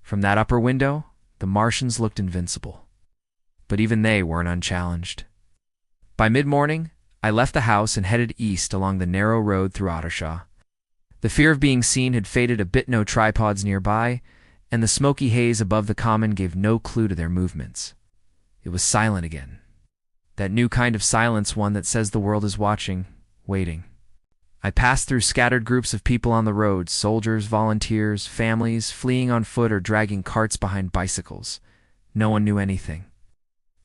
From that upper window, the Martians looked invincible. But even they weren't unchallenged. By mid-morning, I left the house and headed east along the narrow road through Ottershaw. The fear of being seen had faded a bit. No tripods nearby, and the smoky haze above the common gave no clue to their movements. It was silent again. That new kind of silence, one that says the world is watching, waiting. I passed through scattered groups of people on the road, soldiers, volunteers, families, fleeing on foot or dragging carts behind bicycles. No one knew anything.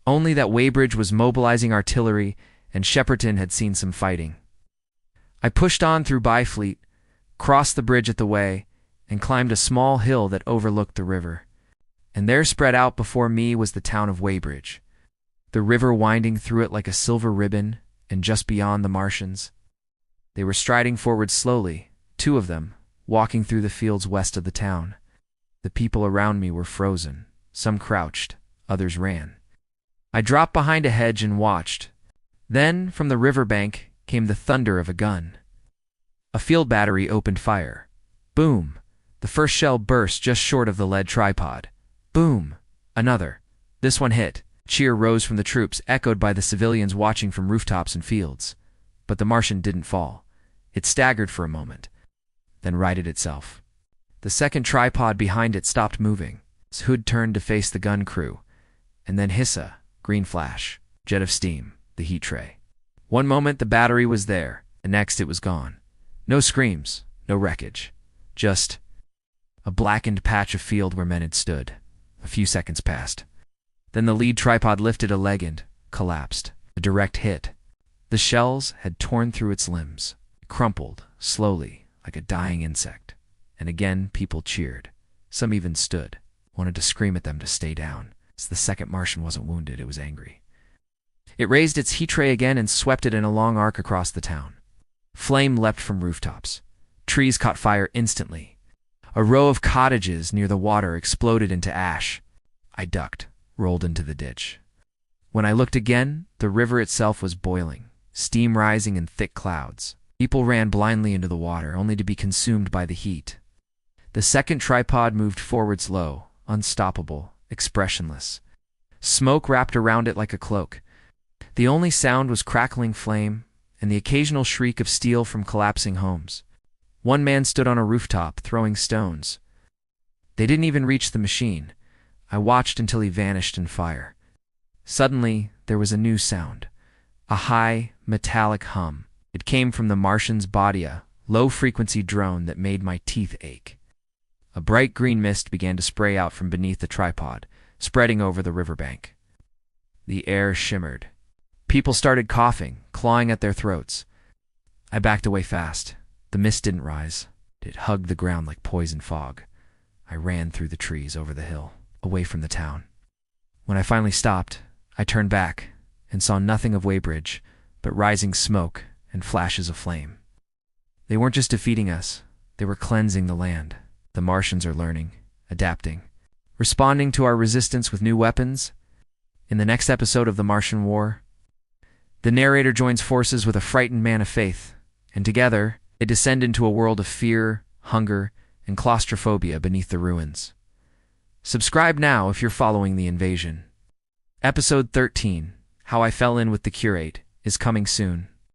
Only that Weybridge was mobilizing artillery and Shepperton had seen some fighting. I pushed on through Byfleet, crossed the bridge at the way, and climbed a small hill that overlooked the river. And there spread out before me was the town of Weybridge, the river winding through it like a silver ribbon, and just beyond the Martians. They were striding forward slowly, 2 of them, walking through the fields west of the town. The people around me were frozen. Some crouched, others ran. I dropped behind a hedge and watched. Then, from the riverbank, came the thunder of a gun. A field battery opened fire. Boom! The first shell burst just short of the lead tripod. Boom! Another. This one hit. Cheer rose from the troops, echoed by the civilians watching from rooftops and fields. But the Martian didn't fall. It staggered for a moment, then righted itself. The second tripod behind it stopped moving. Its hood turned to face the gun crew, and then hissa, green flash, jet of steam, the heat tray. One moment the battery was there, the next it was gone. No screams, no wreckage, just a blackened patch of field where men had stood. A few seconds passed. Then the lead tripod lifted a leg and collapsed. A direct hit. The shells had torn through its limbs. It crumpled, slowly, like a dying insect. And again people cheered. Some even stood, wanted to scream at them to stay down. As the second Martian wasn't wounded, it was angry. It raised its heat tray again and swept it in a long arc across the town. Flame leapt from rooftops. Trees caught fire instantly. A row of cottages near the water exploded into ash. I ducked, rolled into the ditch. When I looked again, the river itself was boiling, steam rising in thick clouds. People ran blindly into the water, only to be consumed by the heat. The second tripod moved forward slow, unstoppable, expressionless. Smoke wrapped around it like a cloak. The only sound was crackling flame and the occasional shriek of steel from collapsing homes. One man stood on a rooftop, throwing stones. They didn't even reach the machine. I watched until he vanished in fire. Suddenly, there was a new sound. A high, metallic hum. It came from the Martian's body, a low-frequency drone that made my teeth ache. A bright green mist began to spray out from beneath the tripod, spreading over the riverbank. The air shimmered. People started coughing, clawing at their throats. I backed away fast. The mist didn't rise. It hugged the ground like poison fog. I ran through the trees over the hill, away from the town. When I finally stopped, I turned back and saw nothing of Weybridge, but rising smoke and flashes of flame. They weren't just defeating us, they were cleansing the land. The Martians are learning, adapting, responding to our resistance with new weapons. In the next episode of The Martian War, the narrator joins forces with a frightened man of faith, and together they descend into a world of fear, hunger, and claustrophobia beneath the ruins. Subscribe now if you're following the invasion. Episode 13, How I Fell In with the Curate, is coming soon.